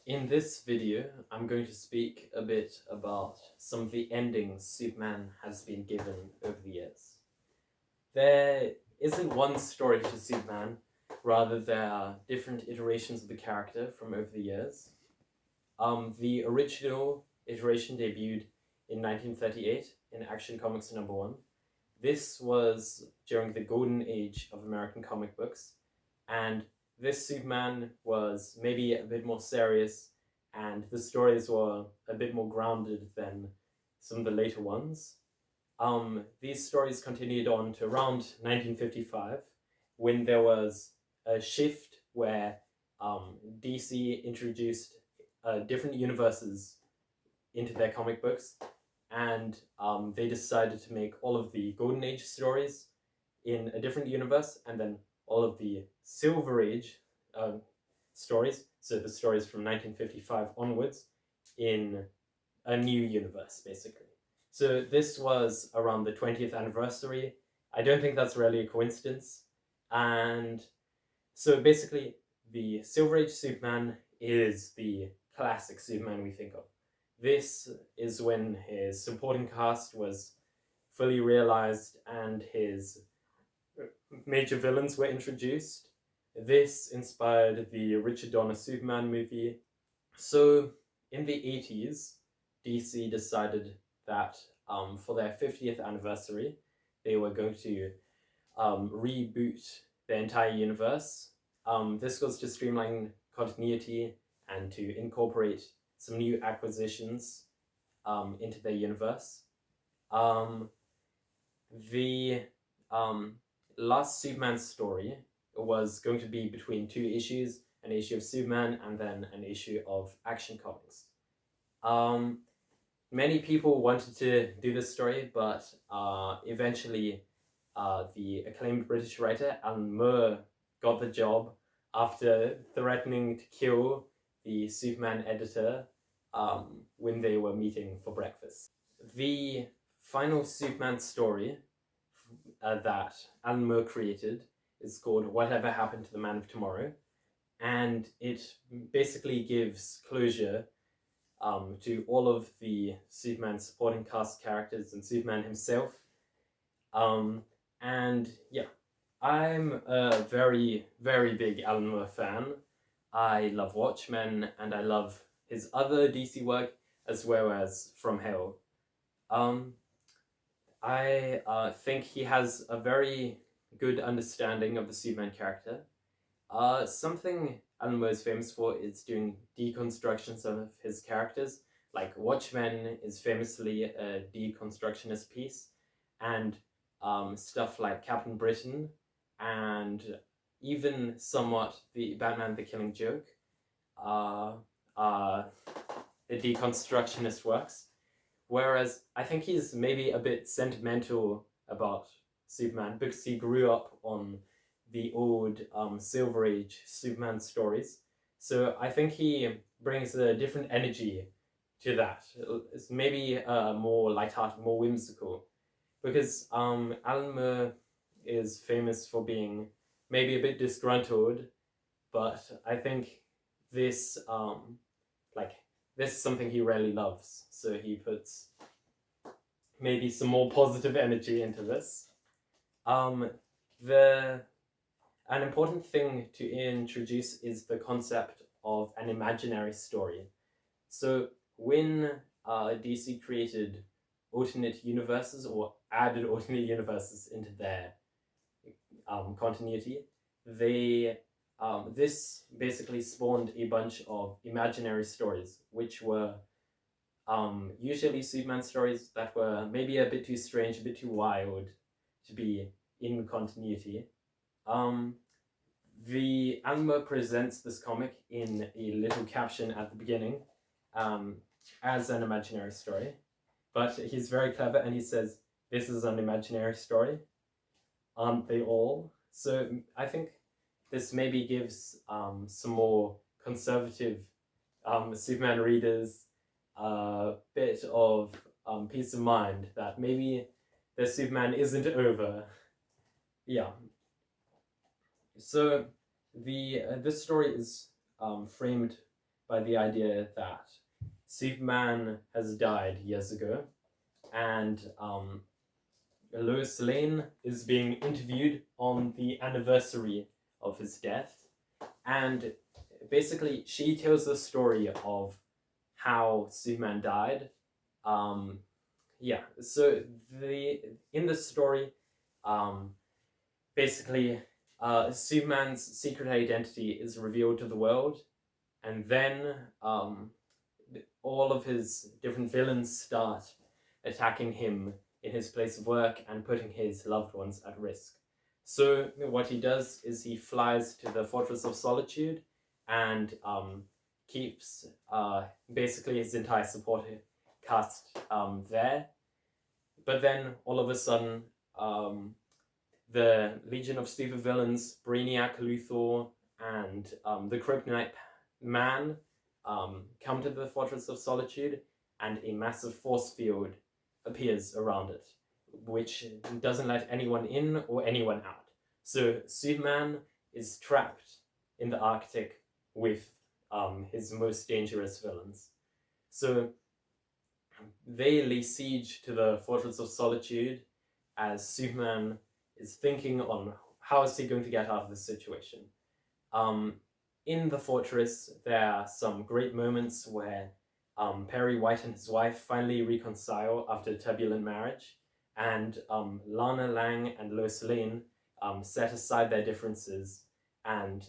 In this video, I'm going to speak a bit about some of the endings Superman has been given over the years. There isn't one story to Superman, rather there are different iterations of the character from over the years. The original iteration debuted in 1938 in Action Comics #1. This was during the golden age of American comic books, and this Superman was maybe a bit more serious, and the stories were a bit more grounded than some of the later ones. These stories continued on to around 1955, when there was a shift where DC introduced different universes into their comic books, and they decided to make all of the Golden Age stories in a different universe, and then all of the Silver Age stories, so the stories from 1955 onwards, in a new universe, basically. So this was around the 20th anniversary. I don't think that's really a coincidence. And so basically, the Silver Age Superman is the classic Superman we think of. This is when his supporting cast was fully realized and his major villains were introduced. This inspired the Richard Donner Superman movie. So in the 80s, DC decided that for their 50th anniversary, they were going to reboot the entire universe. This was to streamline continuity and to incorporate some new acquisitions into their universe. The last Superman story was going to be between two issues, an issue of Superman and then an issue of Action Comics. Many people wanted to do this story, but eventually the acclaimed British writer Alan Moore got the job after threatening to kill the Superman editor when they were meeting for breakfast. The final Superman story that Alan Moore created is called Whatever Happened to the Man of Tomorrow, and it basically gives closure to all of the Superman supporting cast characters and Superman himself. And yeah, I'm a very, very big Alan Moore fan. I love Watchmen, and I love his other DC work, as well as From Hell. I think he has a very good understanding of the Superman character. Something Alan Moore is famous for is doing deconstructions of his characters. Like Watchmen is famously a deconstructionist piece, and stuff like Captain Britain and even somewhat the Batman the Killing Joke are the deconstructionist works. Whereas I think he's maybe a bit sentimental about Superman because he grew up on the old Silver Age Superman stories. So I think he brings a different energy to that. It's maybe more lighthearted, more whimsical. Because Alan Moore is famous for being maybe a bit disgruntled, but I think this like this is something he really loves. So he puts maybe some more positive energy into this. An important thing to introduce is the concept of an imaginary story. So when DC created alternate universes or added alternate universes into their continuity, this basically spawned a bunch of imaginary stories, which were usually Superman stories that were maybe a bit too strange, a bit too wild to be in continuity. The Alan Moore presents this comic in a little caption at the beginning as an imaginary story, but he's very clever and he says, "This is an imaginary story, aren't they all?" So I think this maybe gives some more conservative Superman readers a bit of peace of mind that maybe the Superman isn't over. Yeah. So this story is framed by the idea that Superman has died years ago, and Lois Lane is being interviewed on the anniversary of his death, and basically she tells the story of how Superman died. So in the story, basically, Superman's secret identity is revealed to the world, and then all of his different villains start attacking him in his place of work and putting his loved ones at risk. So what he does is he flies to the Fortress of Solitude and keeps basically his entire support cast there. But then all of a sudden, the Legion of Supervillains, Brainiac, Luthor, and the Kryptonite Man come to the Fortress of Solitude, and a massive force field appears around it, which doesn't let anyone in or anyone out. So Superman is trapped in the Arctic with his most dangerous villains. So they lay siege to the Fortress of Solitude as Superman is thinking on how is he going to get out of this situation. In the fortress, there are some great moments where Perry White and his wife finally reconcile after a turbulent marriage, and Lana Lang and Lois Lane set aside their differences, and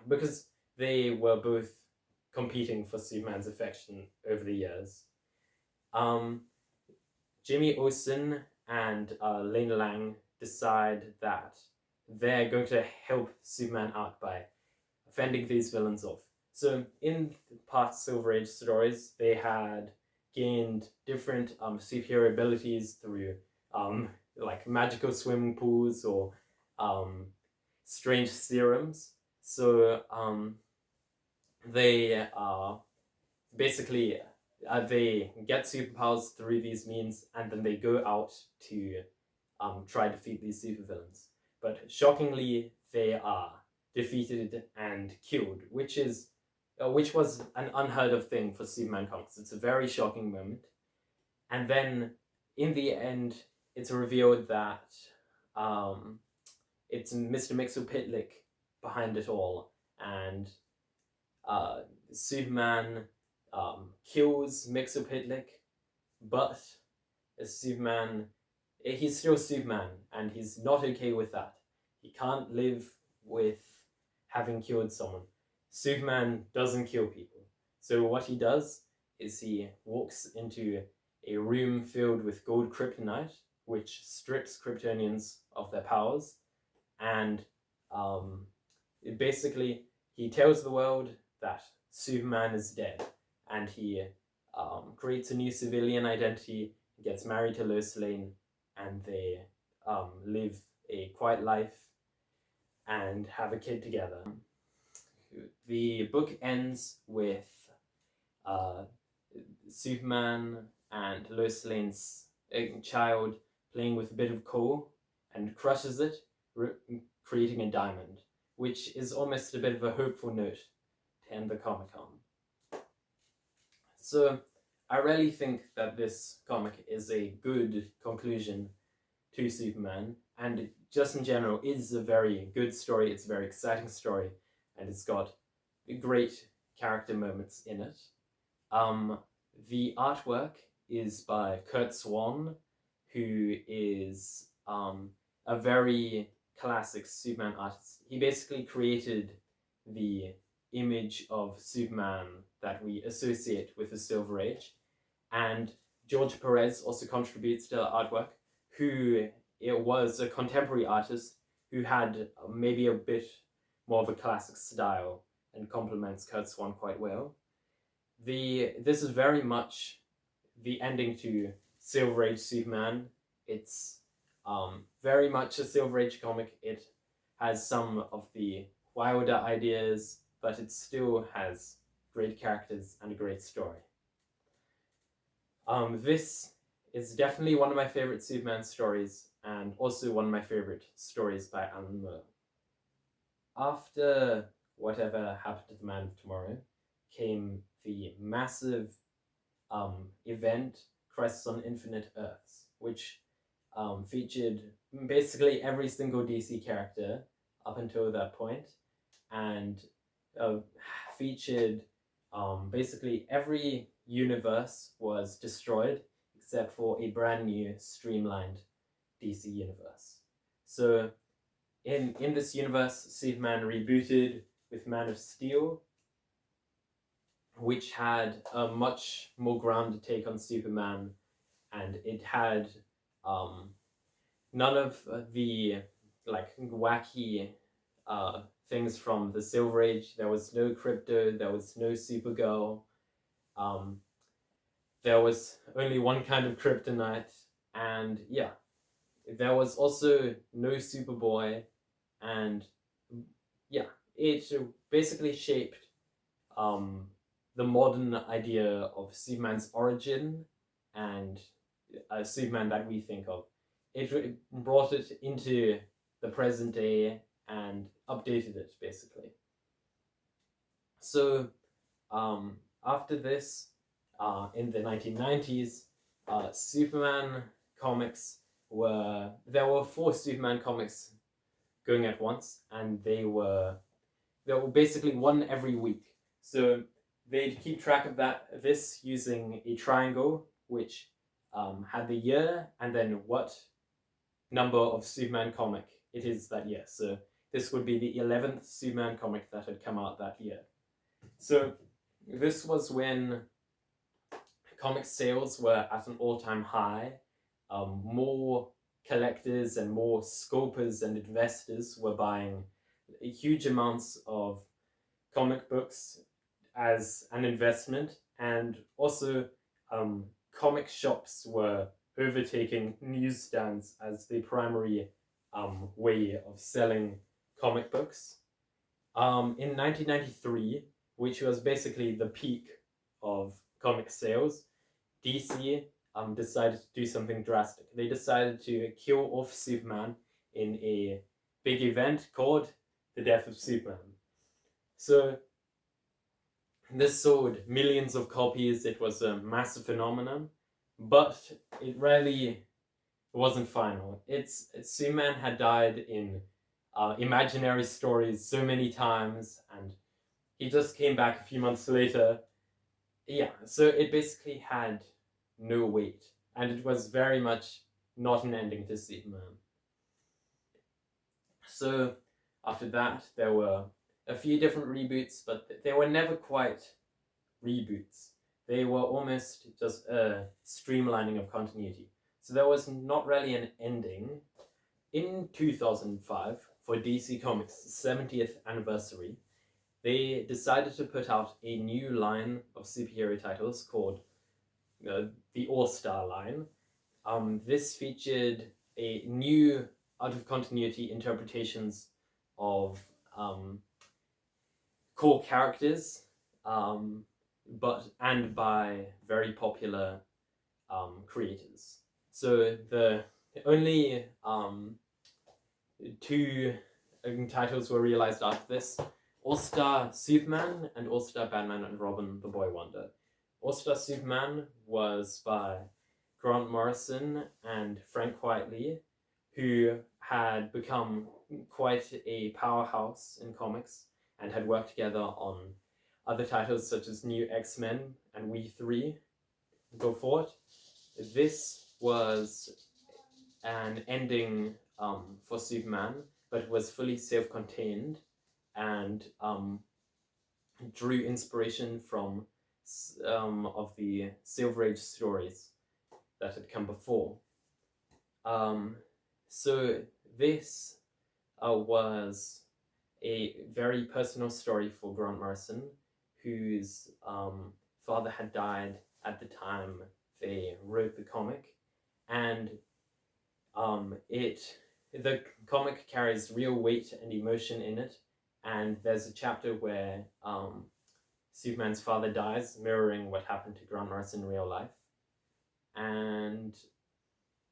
because they were both competing for Superman's affection over the years. Jimmy Olsen and Lana Lang decide that they're going to help Superman out by fending these villains off. So in past Silver Age stories, they had gained different superhero abilities through like magical swimming pools or strange serums. So they basically they get superpowers through these means, and then they go out to try to defeat these supervillains. But shockingly, they are defeated and killed, which was an unheard of thing for Superman comics. It's a very shocking moment. And then in the end, it's revealed that it's Mr. Mxyzptlk behind it all, and Superman kills Mxyzptlk, but Superman, he's still Superman, and he's not okay with that. He can't live with having killed someone. Superman doesn't kill people. So what he does is he walks into a room filled with gold kryptonite, which strips Kryptonians of their powers, and basically he tells the world that Superman is dead, and he creates a new civilian identity, gets married to Lois Lane, and they live a quiet life and have a kid together. The book ends with Superman and Lois Lane's child playing with a bit of coal and crushes it, creating a diamond, which is almost a bit of a hopeful note to end the comic on. So I really think that this comic is a good conclusion to Superman, and just in general is a very good story. It's a very exciting story, and it's got great character moments in it. The artwork is by Curt Swan, who is a very classic Superman artist. He basically created the image of Superman that we associate with the Silver Age. And George Perez also contributes to the artwork, who was a contemporary artist who had maybe a bit more of a classic style and complements Curt Swan quite well. This is very much the ending to Silver Age Superman. It's very much a Silver Age comic. It has some of the wilder ideas, but it still has great characters and a great story. This is definitely one of my favorite Superman stories, and also one of my favorite stories by Alan Moore. After whatever happened to the Man of Tomorrow, came the massive event Crisis on Infinite Earths, which featured basically every single DC character up until that point, and featured basically every universe was destroyed except for a brand new streamlined DC universe. So in this universe, Superman rebooted with Man of Steel, which had a much more grounded take on Superman, and it had none of the like wacky things from the Silver Age. There was no Krypto, there was no Supergirl. There was only one kind of kryptonite, and yeah, there was also no Superboy, and yeah, it basically shaped the modern idea of Superman's origin and a Superman that we think of. It brought it into the present day and updated it, basically. So after this, in the 1990s, Superman comics there were 4 Superman comics going at once, and there were basically one every week. So they'd keep track of this using a triangle, which had the year and then what number of Superman comic it is that year. So this would be the 11th Superman comic that had come out that year. So this was when comic sales were at an all-time high. More collectors and more scalpers and investors were buying huge amounts of comic books as an investment, and also comic shops were overtaking newsstands as the primary way of selling comic books. In 1993, which was basically the peak of comic sales, DC decided to do something drastic. They decided to kill off Superman in a big event called The Death of Superman. So this sold millions of copies. It was a massive phenomenon, but it really wasn't final. Superman had died in imaginary stories so many times, and he just came back a few months later. Yeah, so it basically had no weight, and it was very much not an ending to Superman. So after that, there were a few different reboots, but they were never quite reboots. They were almost just a streamlining of continuity. So there was not really an ending. In 2005, for DC Comics' 70th anniversary, they decided to put out a new line of superhero titles called the All-Star line. This featured a new out-of-continuity interpretations of core characters, and by very popular creators. So the only 2 titles were realized after this: All-Star Superman and All-Star Batman and Robin the Boy Wonder. All-Star Superman was by Grant Morrison and Frank Quitely, who had become quite a powerhouse in comics and had worked together on other titles such as New X-Men and We 3 before it. This was an ending for Superman, but it was fully self-contained and drew inspiration from of the Silver Age stories that had come before. So this was a very personal story for Grant Morrison, whose father had died at the time they wrote the comic, and the comic carries real weight and emotion in it, and there's a chapter where Superman's father dies, mirroring what happened to Grant Morrison in real life. And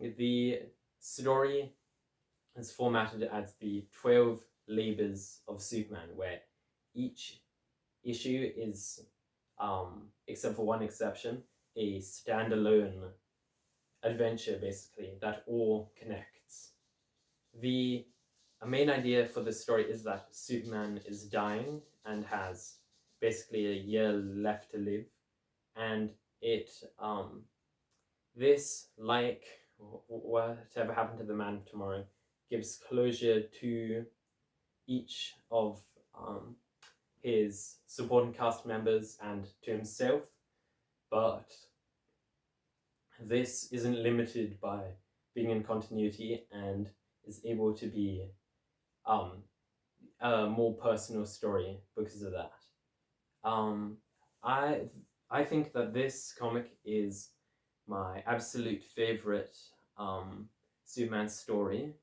the story is formatted as the 12 labors of Superman, where each issue is except for one exception, a standalone adventure basically that all connects. The main idea for this story is that Superman is dying and has basically a year left to live, and it this, like whatever happened to the Man of Tomorrow, gives closure to each of his supporting cast members and to himself, but this isn't limited by being in continuity and is able to be a more personal story because of that. I think that this comic is my absolute favorite Superman story.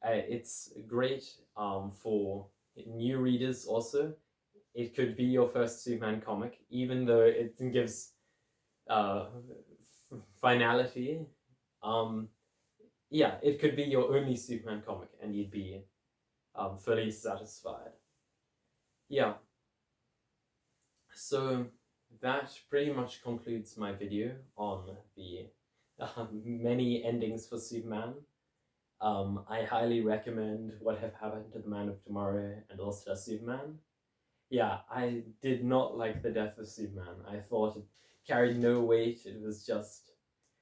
It's great for new readers also. It could be your first Superman comic, even though it gives finality. Yeah, it could be your only Superman comic and you'd be fully satisfied. Yeah. So that pretty much concludes my video on the many endings for Superman. I highly recommend What Have Happened to the Man of Tomorrow and All Star Superman. Yeah, I did not like the death of Superman. I thought it carried no weight. It was just,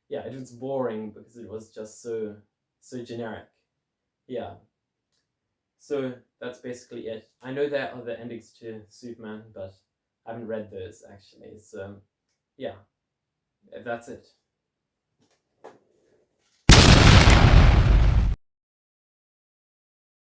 yeah, it was boring because it was just so generic. Yeah. So that's basically it. I know there are other endings to Superman, but I haven't read those actually. So yeah, that's it.